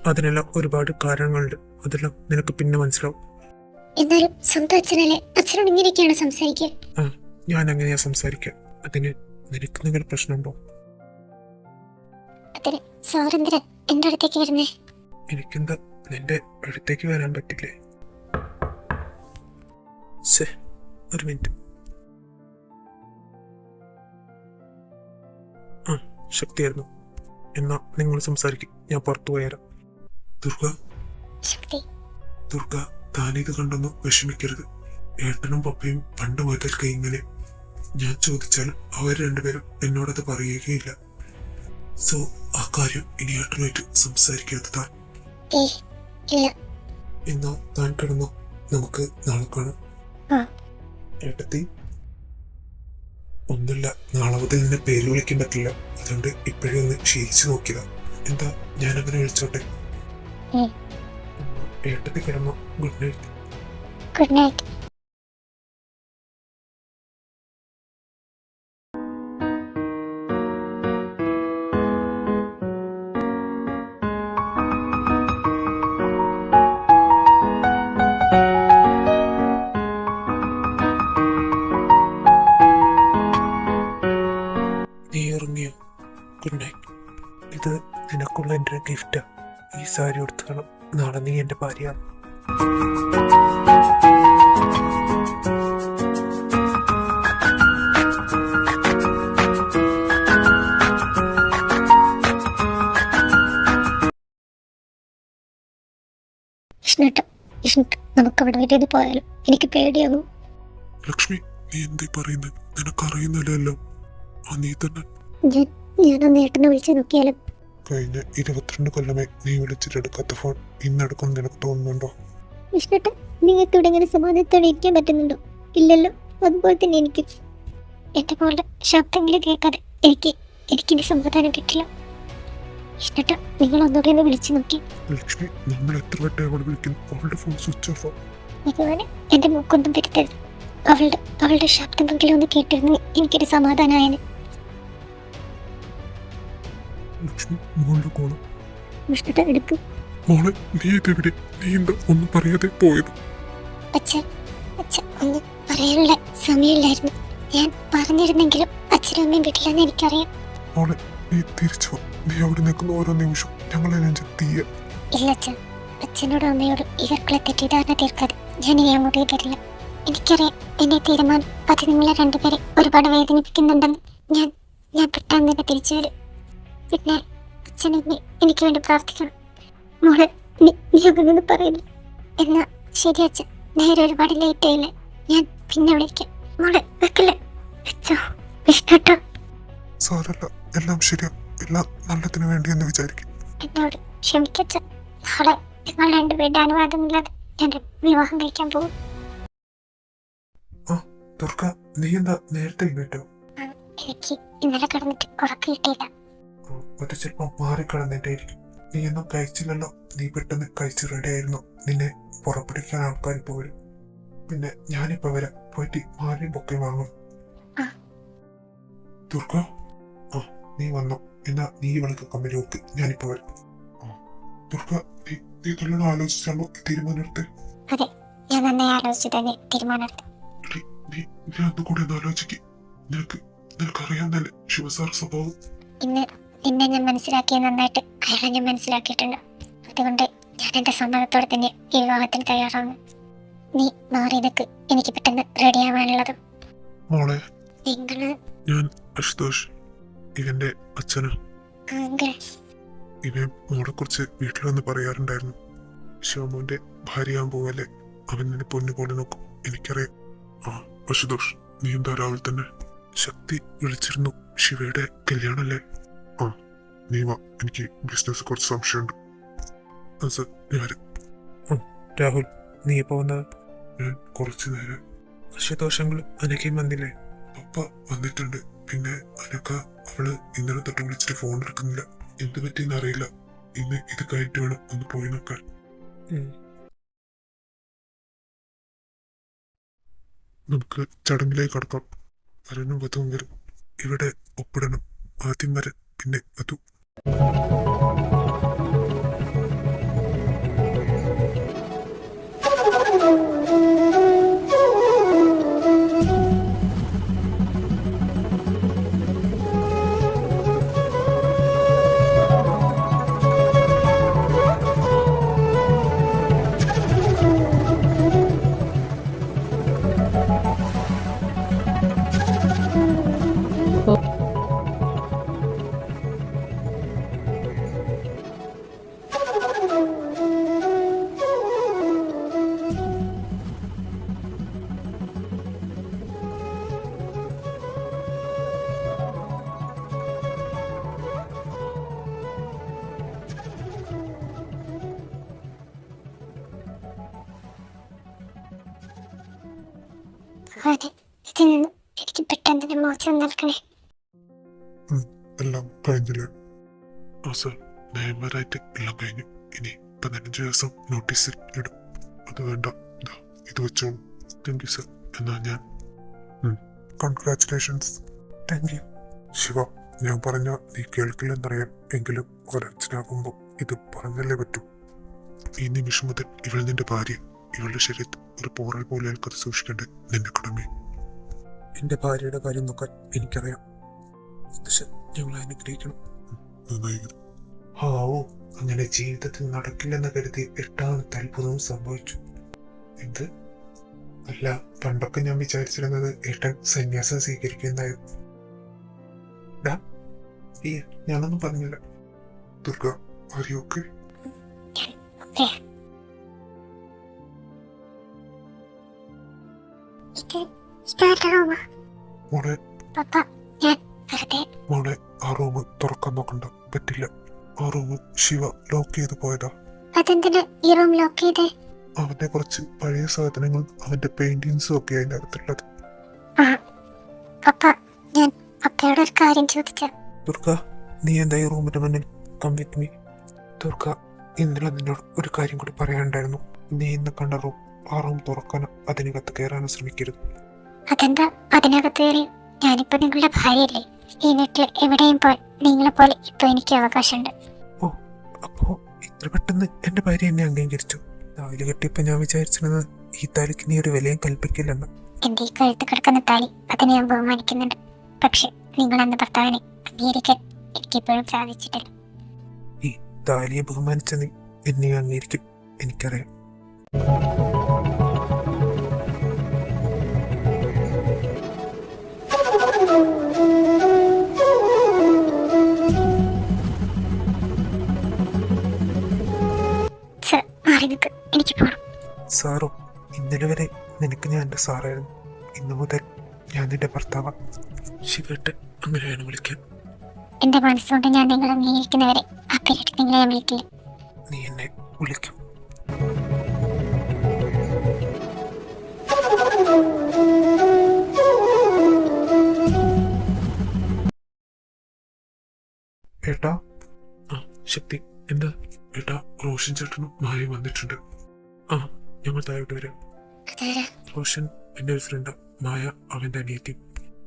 അതിനെല്ലാം ഒരുപാട് കാരണങ്ങളുണ്ട്. അതെല്ലാം നിനക്ക് പിന്നെ മനസ്സിലാവും. എന്നാലും സ്വന്തം അച്ഛനല്ലേ, അച്ഛനോട് ഇങ്ങനെയൊക്കെയാണ് സംസാരിക്കുക? ഞാൻ അങ്ങനെയാ സംസാരിക്കുക. അതിന് നിനക്ക് എന്തെങ്കിലും പ്രശ്നമുണ്ടോ? അതിന് സാറെന്തിനാ എന്റെ അടുത്തേക്ക് വരുന്നേ? എനിക്കെന്താ നിന്റെ അടുത്തേക്ക് വരാൻ പറ്റില്ലേ? ഒരു മിനിറ്റ്. ശക്തിയായിരുന്നു. എന്നാ നിങ്ങൾ സംസാരിക്കും, ഞാൻ പുറത്തു പോയാരാം. ദുർഗ, ദുർഗ, താനിത് കണ്ടൊന്നും വിഷമിക്കരുത്. ഏട്ടനും പപ്പയും പണ്ട് മുതൽക്ക് ഇങ്ങനെ. ഞാൻ ചോദിച്ചാൽ അവർ രണ്ടുപേരും എന്നോടത് പറയുകയില്ല. സോ ആ കാര്യം ഇനി ഏട്ടനുമായിട്ട് സംസാരിക്കരുത് താൻ. എന്നാ താൻ കിടന്നോ, നമുക്ക് നാളെ കാണാം. ഏട്ടത്തി, ഒന്നുമില്ല, നാളെ മുതൽ നിന്നെ പേര് വിളിക്കാൻ പറ്റില്ല. അതുകൊണ്ട് ഇപ്പോഴേ ഒന്ന് ശീലിച്ചു നോക്കിയതാ. എന്താ ഞാനങ്ങനെ വിളിച്ചോട്ടെ? ഏട്ടത്തി കിടന്നോ. Good night. Good night. നീ ഇറങ്ങിയോ? Good night. ഇത് നിനക്കുള്ള എൻ്റെ ഒരു ഗിഫ്റ്റാ. ഈ സാരി ഉടുക്കണം. നാളെ നീ എൻ്റെ ഭാര്യയാണ്. നമുക്ക് അവിടെ വരെ പോയാലും എനിക്ക് പേടിയാകും. ലക്ഷ്മി, നീ എന്തേ പറയുന്നത്? നിനക്കറിയുന്നില്ലല്ലോ. നീ തന്നെ ഞാനൊന്ന് ഏട്ടനെ വിളിച്ചു നോക്കിയാലും. കഴിഞ്ഞ 22 കൊല്ലമായി നീ വിളിച്ചിട്ടെടുക്കാത്ത ഫോൺ ഇന്നെടുക്കും നിനക്ക് തോന്നുന്നുണ്ടോ? വിഷ്ണുട്ട, നിങ്ങൾക്ക് ഇവിടെ ഇങ്ങനെ സമാധാനത്തോടെ ഇരിക്കാൻ പറ്റുന്നുണ്ടോ? ഇല്ലല്ലോ. അതുപോലെ തന്നെ എനിക്ക് എന്റെ മോളുടെ ശബ്ദമെങ്കിലും കേൾക്കാതെ എനിക്കിനി സമാധാനം കിട്ടില്ല. വിഷ്ണുട്ട, നിങ്ങൾ ഒന്നുകൂടെ ഒന്ന് വിളിച്ചു നോക്കി. ലക്ഷ്മി, നമ്മൾ എത്ര വട്ടം അവളെ വിളിക്കുന്നു? അവളുടെ ഫോൺ സ്വിച്ച് ഓഫ്. ഭഗവാനെ, എന്റെ മൂക്കൊന്നും പിടിത്തരുത്. അവളുടെ ശബ്ദമെങ്കിലും ഒന്ന് കേട്ടിരുന്നെങ്കിൽ എനിക്കൊരു സമാധാനമായേനെ. ലക്ഷ്മി, മോളുടെ കോള്. വിഷ്ണുട്ട, എടുക്കും. മോളെ, നീ ഇതെവിടെ? നീ എന്താ ഒന്നും പറയാതെ പോയത്? അച്ഛൻ ഒന്നും പറയാനുള്ള സമയമില്ലായിരുന്നു. ഞാൻ പറഞ്ഞിരുന്നെങ്കിലും അച്ഛനും അമ്മയും വീട്ടിലെന്ന് എനിക്കറിയാം. മോളെ, നീ തിരിച്ചു വാ. നീ അവിടെ നിൽക്കുന്ന ഓരോ നിമിഷവും ഞങ്ങളെ നെഞ്ച തീയ. ഇല്ല അച്ഛൻ, അച്ഛനോടും അമ്മയോടും ഇവർക്കുള്ള തെറ്റിദ്ധാരണ തീർക്കാതെ ഞാൻ ഇനി അങ്ങോട്ട് തരില്ല. എനിക്കറിയാം എന്റെ തീരുമാനം അത് നിങ്ങളെ രണ്ടുപേരെ ഒരുപാട് വേദനിപ്പിക്കുന്നുണ്ടെന്ന്. ഞാൻ ഞാൻ പെട്ടെന്ന് തന്നെ തിരിച്ചു വരും. പിന്നെ അച്ഛനെ എനിക്ക് വേണ്ടി പ്രാർത്ഥിക്കണം. മോളെ നീ അങ്ങനെയൊന്നും പറയില്ല. എന്നാ ശരി അച്ഛൻ, നേരെ ഒരുപാട് ലേറ്റ് ആയില്ലേ, ഞാൻ പിന്നെ വിളിക്കാം. മോളെ വെക്കില്ല വെച്ചോ വിഷ്ണുട്ടോ. സാരല്ല, എല്ലാം ശരിയാ. എല്ലാം നല്ലതിനു വേണ്ടി എന്ന് വിചാരിക്കും. എന്നോട് ക്ഷമിക്കച്ച. നാളെ നിങ്ങൾ രണ്ടുപേരുടെ അനുവാദമില്ലാതെ ഞാൻ വിവാഹം കഴിക്കാൻ പോകും. ആ ദുർഗ, നീ എന്താ നേരത്തെ കേട്ടോ? എനിക്ക് ഇന്നലെ കിടന്നിട്ട് ഉറക്കം കിട്ടിയില്ല. അത് ചിലപ്പോ മാറിക്കിടന്നിട്ടായിരിക്കും. നീ ഒന്നും കഴിച്ചില്ലല്ലോ. നീ പെട്ടെന്ന് കഴിച്ച് റെഡി ആയിരുന്നു. നിന്നെ പുറപ്പെടുവിക്കാൻ ആൾക്കാർ പോരും. പിന്നെ ഞാനിപ്പോ വരാം. പോയിട്ട് മാലയും പൊക്കെ വാങ്ങും. ആ. ദുർഗ, ആ നീ വന്നോ? എന്നാ നീ ഇവൾക്ക് കമ്പനി നോക്ക്. ഞാനിപ്പോ വരാം. ദുർഗ, നീ നല്ലോണം ആലോചിച്ചാണോ തീരുമാനമെടുത്ത്? അതെ, ഞാൻ നന്നായി ആലോചിച്ച് തന്നെ തീരുമാനമെടുത്തു. നീ അന്ന് കൂടെ ഒന്ന് ആലോചിക്ക്. നിനക്കറിയാവുന്നല്ലേ ശിവസാർ സ്വഭാവം. ഇന്ന് നിന്നെ ഞാൻ മനസ്സിലാക്കിയത് നന്നായിട്ട് അയാളെ ഞാൻ മനസ്സിലാക്കിയിട്ടുണ്ട്. അതുകൊണ്ട് ഞാൻ എന്റെ സമ്മതത്തോടെ തന്നെ ഈ വിവാഹത്തിന് തയ്യാറാവുന്നു. നീ മാറി നിൽക്ക്, എനിക്ക് പെട്ടെന്ന് റെഡി ആവാനുള്ളത്. മോളെ, നിങ്ങള് ഞാൻ അശുതോഷ്, ഇവന്റെ അച്ഛനാ. ഇവൻ മോളെ കുറിച്ച് വീട്ടിൽ വന്ന് പറയാറുണ്ടായിരുന്നു. ശിവമോന്റെ ഭാര്യയാൻ പോവല്ലേ, അവൻ നിന്നെ പൊന്നു പോലെ നോക്കും. എനിക്കറിയാം. ആ അശുതോഷ്, നീ എന്താ രാവിലെ തന്നെ? ശക്തി വിളിച്ചിരുന്നു. ശിവയുടെ കല്യാണല്ലേ? ആ നീ വാ, എനിക്ക് ബിസിനസ് കുറച്ച് സംശയമുണ്ട്. രാഹുൽ, നീ എപ്പോ വന്നത്? ഞാൻ കുറച്ചു നേരം. അശുതോഷങ്ങൾ അനക്കയും വന്നില്ലേ? പപ്പ വന്നിട്ടുണ്ട്. പിന്നെ അനക്ക അവള് ഇന്നലെ തൊട്ട് വിളിച്ചിട്ട് ഫോൺ എടുക്കുന്നില്ല. എന്ത് പറ്റിയെന്ന് അറിയില്ല. ഇന്ന് ഇത് കഴിഞ്ഞിട്ട് വേണം ഒന്ന് പോയി നോക്കാൻ. നമുക്ക് ചടങ്ങിലേക്ക് കടക്കാം. വരനും വധവും വരും. ഇവിടെ ഒപ്പിടണം. ആദ്യം വരൻ, പിന്നെ വധു. ഇതിൽ നിന്നും എനിക്ക് പെട്ടെന്ന് തന്നെ മോചനം നൽകണേ. എല്ലാം കഴിഞ്ഞില്ലേ? ആ സർ, നിയമപരമായിട്ട് എല്ലാം കഴിഞ്ഞു. ഇനി 15 ദിവസം നോട്ടീസിൽ ഇടും. അത് വേണ്ട, ഇത് വെച്ചോളൂ. Thank you sir. എന്നാ ഞാൻ കൺഗ്രാറ്റുലേഷൻസ്. Thank you. ശിവ, ഞാൻ പറഞ്ഞ നീ കേൾക്കില്ലെന്നറിയാം. എങ്കിലും ഒരച്ഛനാകുമ്പോൾ ഇത് പറഞ്ഞല്ലേ പറ്റൂ. ഈ നിമിഷം മുതൽ ഇവൾ നിന്റെ ഭാര്യ. ഇവളുടെ ശരീരത്തിൽ ഒരു പോറൽ പോലെ എനിക്കത് സൂക്ഷിക്കേണ്ടത് നിന്റെ കടമേ. എന്റെ ഭാര്യയുടെ കാര്യം നോക്കാൻ എനിക്കറിയാം. ഞങ്ങൾ അനുഗ്രഹിക്കണം. ഹാവോ, അങ്ങനെ ജീവിതത്തിൽ നടക്കില്ലെന്ന് കരുതി എട്ടാമത്തെ അത്ഭുതവും സംഭവിച്ചു. എന്ത്? അല്ല, പണ്ടൊക്കെ ഞാൻ വിചാരിച്ചിരുന്നത് ഏട്ടൻ സന്യാസം സ്വീകരിക്കുന്നതായിരുന്നു. ഞാനൊന്നും പറഞ്ഞില്ല. ദുർഗ, അറിയൊക്കെ മോളെ, മോളെ, ആ റൂം തുറക്കാൻ നോക്കണ്ട. പറ്റില്ല. ആ റൂം ശിവ ലോക്ക് ചെയ്ത് പോയതാ. അതെന്തിനാ ഈ റൂം ലോക്ക് ചെയ്തേ? അവന്റെ കുറച്ച് പഴയ സാധനങ്ങളും അവന്റെ പെയിന്റിങ്സും ഒക്കെ അതിന്റെ അകത്തുള്ളത്. ഞാൻ പപ്പയോട് ഒരു കാര്യം ചോദിച്ച. ദുർഗ, നീ എന്താ ഈ റൂമിന്റെ മുന്നിൽ? Come with me. ദുർഗ, ഇന്നലെ നിന്നോട് ഒരു കാര്യം കൂടി പറയാനുണ്ടായിരുന്നു. നീ ഇന്ന് കണ്ട റൂം, ആ റൂം തുറക്കാനോ അതിനകത്ത് കയറാനോ ശ്രമിക്കരുത്. അതെന്താ അതിനകത്ത് കയറി? ഞാനിപ്പോ നിങ്ങളുടെ ഭാര്യയല്ലേ. ഈ വീട്ടിൽ എവിടെയും പോയി നിങ്ങളെ പോലെ ഇപ്പൊ എനിക്ക് അവകാശമുണ്ട്. ഓ, അപ്പോ ഇത്ര പെട്ടെന്ന് എന്റെ ഭാര്യ എന്നെ അംഗീകരിച്ചു. താലി കെട്ടിയപ്പോ ഞാൻ വിചാരിച്ചിരുന്നത് ഈ താലിക്ക് നീ ഒരു വിലയും കൽപ്പിക്കില്ലെന്ന്. എന്റെ ഈ കഴുത്ത് കിടക്കുന്ന താലി അതിനെ ഞാൻ ബഹുമാനിക്കുന്നുണ്ട്. പക്ഷെ നിങ്ങൾ എന്ന ഭർത്താവിനെ അംഗീകരിക്കാൻ എനിക്കിപ്പോഴും സാധിച്ചിട്ടില്ല. ഈ താലിയെ ബഹുമാനിച്ച നീ എന്നെ അംഗീകരിക്കും, എനിക്കറിയാം. സർ, മാറി നിൽക്ക്, എനിക്ക് പോകണം. സാറോ? ഇന്നലെ വരെ നിനക്ക് ഞാൻ എൻ്റെ സാറായിരുന്നു. ഇന്നു മുതൽ ഞാൻ നിന്റെ ഭർത്താവ്. ശിവേട്ട് അങ്ങനെയാണ് വിളിക്കാൻ. എന്റെ മനസ്സുകൊണ്ട് ഞാൻ നിങ്ങളെ അംഗീകരിക്കുന്നവരെ ആ പേരിട്ട് നിങ്ങളെ ഞാൻ വിളിക്കില്ല. നീ എന്നെ വിളിക്കും. ഏട്ടാ. ആ ശക്തി, എന്താ? ഏട്ടാ, റോഷൻ ചേട്ടനും മായയും വന്നിട്ടുണ്ട്. ആ, ഞങ്ങൾ താഴോട്ട് വരാം. റോഷൻ എൻ്റെ ഒരു ഫ്രണ്ട്, മായ അവൻ്റെ അനിയത്തി.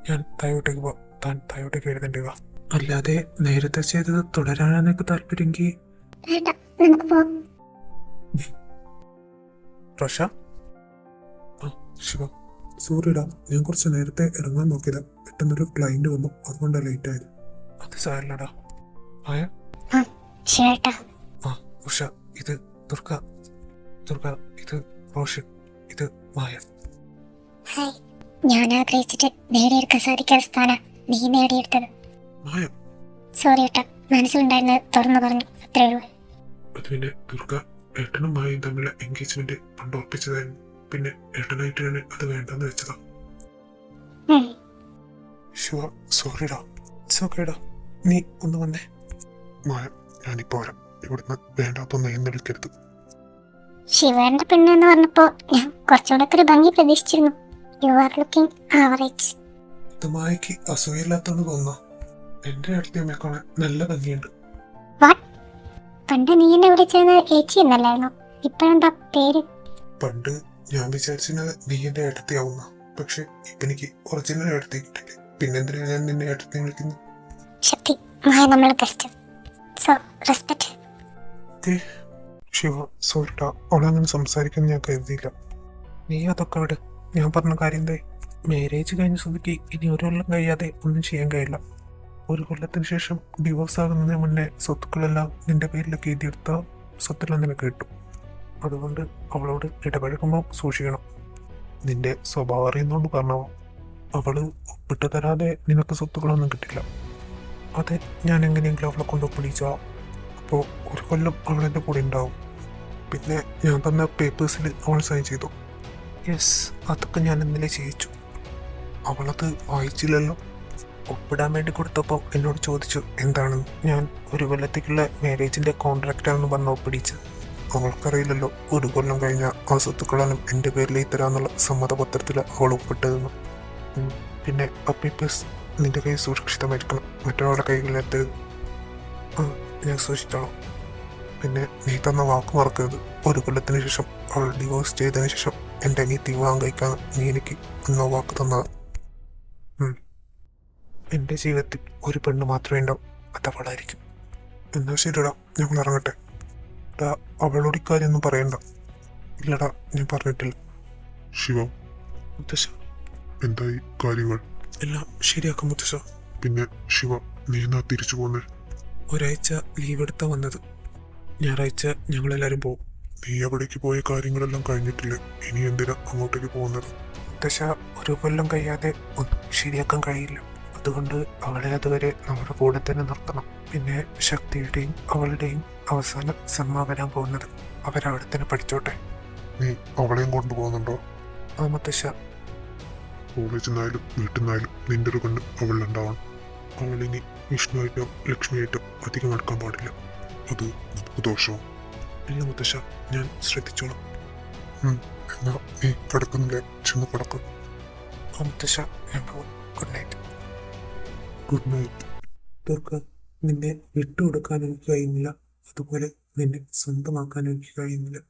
ഞാൻ താഴോട്ടേക്ക് പോവാം, താൻ താഴോട്ടേക്ക് എഴുതേണ്ടി വാ. അല്ലാതെ നേരത്തെ ചെയ്തത് തുടരാനാണ് നിനക്ക് താല്പര്യമെങ്കിൽ. വേണ്ട, നമുക്ക് പോവാം. റോഷ. ആ ശിവ, സോറിടാ, ഞാൻ കുറച്ച് നേരത്തെ ഇറങ്ങാൻ നോക്കിയതാ. പെട്ടെന്നൊരു ക്ലൈന്റ് വന്നു, അതുകൊണ്ടാണ് ലേറ്റ് ആയത്. അത് സാരല്ലടാ. മായ. ചേട്ടാ. ആ ഉഷ, ഇത് ദുർഗ. ദുർഗ, ഇത് റോഷൻ, ഇത് മായ. ഹായ്. ഞാൻ ആഗ്രഹിച്ചിട്ട് നേടിയെടുക്കാൻ സാധിക്കാത്ത സ്ഥാനം നീ നേടിയെടുത്തത്. മായ. സോറി ഏട്ടാ, മനസ്സിലുണ്ടായിരുന്നത് തുറന്നു പറഞ്ഞു, അത്രേ ഉള്ളൂ. അത് പിന്നെ ദുർഗ, ഏട്ടനും മായയും തമ്മിലുള്ള എൻഗേജ്മെന്റ് പണ്ട് ഉറപ്പിച്ചതായിരുന്നു. പിന്നെ ഏട്ടനായിട്ട് തന്നെ അത് വേണ്ടെന്ന് വെച്ചതാ. ശിവ, സോറിടാ. ഇറ്റ്സ് ഓക്കേടാ, നീ ഒന്ന് വന്നേ. മായ, ഞാനിപ്പോ വരാം. ഇവിടുന്ന് വേണ്ടാത്തൊന്നും എന്നെടുക്കരുത്. ശിവേന്റെ പെണ്ണെന്ന് പറഞ്ഞപ്പോ ഞാൻ കുറച്ചുകൂടെ ഒരു ഭംഗി പ്രതീക്ഷിച്ചിരുന്നു. You are looking average. ഇത് മായക്ക് അസൂയില്ലാത്തോണ്ട് തോന്നുന്നു. എന്റെ അടുത്ത് അമ്മയെ കാണാൻ നല്ല ഭംഗിയുണ്ട്. വാട്ട്? പണ്ട് നീ എന്നെ വിളിച്ചത് ഏച്ചി എന്നല്ലായിരുന്നു, ഇപ്പോഴെന്താ പേര്? പണ്ട് ഞാൻ വിചാരിച്ചത് നീ എന്റെ ഏട്ടത്തിയാവുന്ന, പക്ഷെ ഇപ്പൊ എനിക്ക് ഒറിജിനൽ ഏട്ടത്തി കിട്ടില്ലേ. പിന്നെന്തിനാ ഞാൻ നിന്നെ ഏട്ടത്തി വിളിക്കുന്നു? ശക്തി, മായ നമ്മളെ ബെസ്റ്റ്, സോ റെസ്പെക്ട്. ശിവ, സോറിട്ടാ, അവളങ്ങനെ സംസാരിക്കാൻ ഞാൻ കരുതിയില്ല. നീ അതൊക്കെ അവിടെ. ഞാൻ പറഞ്ഞ കാര്യം എന്തേ? മാരേജ് കഴിഞ്ഞ സ്ഥിതിക്ക് ഇനി ഒരു കൊല്ലം കഴിയാതെ ഒന്നും ചെയ്യാൻ കഴിയില്ല. ഒരു കൊല്ലത്തിന് ശേഷം ഡിവോഴ്സ് ആകുന്നതിന് മുന്നേ സ്വത്തുക്കളെല്ലാം നിന്റെ പേരിലൊക്കെ എഴുതിയെടുത്ത സ്വത്തെല്ലാം നിനക്ക് കിട്ടും. അതുകൊണ്ട് അവളോട് ഇടപഴകുമ്പോൾ സൂക്ഷിക്കണം. നിന്റെ സ്വഭാവം അറിയുന്നോണ്ട് പറഞ്ഞാവും. അവള് ഒപ്പിട്ട് തരാതെ നിനക്ക് സ്വത്തുക്കളൊന്നും കിട്ടില്ല. അത് ഞാൻ എങ്ങനെയെങ്കിലും അവളെ കൊണ്ട് ഒപ്പിടിച്ചാ. അപ്പോൾ ഒരു കൊല്ലം അവളെൻ്റെ കൂടെ ഉണ്ടാവും. പിന്നെ ഞാൻ തന്ന പേപ്പേഴ്സിൽ അവൾ സൈൻ ചെയ്തു. യെസ്, അതൊക്കെ ഞാൻ ഇന്നലെ ചെയ്യിച്ചു. അവളത് വായിച്ചില്ലല്ലോ. ഒപ്പിടാൻ വേണ്ടി കൊടുത്തപ്പോൾ എന്നോട് ചോദിച്ചു എന്താണെന്ന്. ഞാൻ ഒരു കൊല്ലത്തേക്കുള്ള മാരേജിൻ്റെ കോൺട്രാക്റ്റാണെന്ന് പറഞ്ഞ് ഒപ്പിടിച്ച്. അവൾക്കറിയില്ലല്ലോ ഒരു കൊല്ലം കഴിഞ്ഞാൽ ആ സ്വത്തുക്കളെല്ലാം എൻ്റെ പേരിലേക്ക് തരാമെന്നുള്ള സമ്മതപത്രത്തിൽ അവൾ ഒപ്പിട്ടതെന്ന്. പിന്നെ ആ പേപ്പേഴ്സ് നിന്റെ കൈ സുരക്ഷിതമായിരിക്കണം, മറ്റൊരാളുടെ കൈകളിലെത്തരുത്. ആ, ഞാൻ സൂക്ഷിച്ചോളാം. പിന്നെ നീ തന്ന വാക്ക് മറക്കരുത്. ഒരു കൊല്ലത്തിന് ശേഷം അവൾ ഡിവോഴ്സ് ചെയ്തതിന് ശേഷം എൻ്റെ അനിയത്തി വിവാഹം കഴിക്കാൻ നീ എനിക്ക് ഇന്ന വാക്ക് തന്നത്. എൻ്റെ ജീവിതത്തിൽ ഒരു പെണ്ണ് മാത്രമേ ഉണ്ടാവും, അത് അവളായിരിക്കും. എന്നാ ശരിടാ, ഞങ്ങൾ ഇറങ്ങട്ടെ. ഡാ, അവളോട് ഇക്കാര്യമൊന്നും പറയണ്ട. ഇല്ലടാ, ഞാൻ പറഞ്ഞിട്ടില്ല. ശിവ. മുത്തശ്ശ. എന്തായി കാര്യങ്ങൾ? എല്ലാം ശരിയാക്കും മുത്തശ്ശ. പിന്നെ ശിവ, നീ എന്നാ തിരിച്ചു പോന്നേ? ഒരാഴ്ച ലീവ് എടുത്താ വന്നത്. ഞായറാഴ്ച ഞങ്ങളെല്ലാവരും പോകും. നീ എവിടേക്ക് പോയ കാര്യങ്ങളെല്ലാം കഴിഞ്ഞിട്ടില്ലേ? ഇനി എന്തിനാ അങ്ങോട്ടേക്ക് പോകുന്നത്? ദശ, ഒരു കൊല്ലം കഴിയാതെ ഒന്നും ശരിയാക്കാൻ കഴിയില്ല. അതുകൊണ്ട് അവളെ അതുവരെ നമ്മുടെ കൂടെ തന്നെ നിർത്തണം. പിന്നെ ശക്തിയുടെയും അവളുടെയും അവസാന സമ്മ വരാൻ പോകുന്നത്. അവരവിടെ തന്നെ പഠിച്ചോട്ടെ. നീ അവളെയും കൊണ്ടുപോകുന്നുണ്ടോ? ആ മുത്തശ്ശ. കോളേജിൽ നിന്നായാലും വീട്ടിൽ നിന്നായാലും നിന്റെ ഒരു കണ്ണ് അവളിലുണ്ടാവണം. അവളിനി വിഷ്ണുവായിട്ടും ലക്ഷ്മിയായിട്ടും അധികം നടക്കാൻ പാടില്ല. അത് നമുക്ക് ദോഷവും. ഇല്ല മുത്തശ്ശ, ഞാൻ ശ്രദ്ധിച്ചോളാം. എന്നാ നീ കിടക്കുന്നില്ല, ചെന്ന് കിടക്കും. ആ മുത്തശ്ശ, ഞാൻ പോകും. Good night. Good night. Durga, നിന്നെ വിട്ടുകൊടുക്കാൻ എനിക്ക് കഴിയുന്നില്ല, അതുപോലെ നിന്നെ സ്വന്തമാക്കാൻ എനിക്ക് കഴിയുന്നില്ല.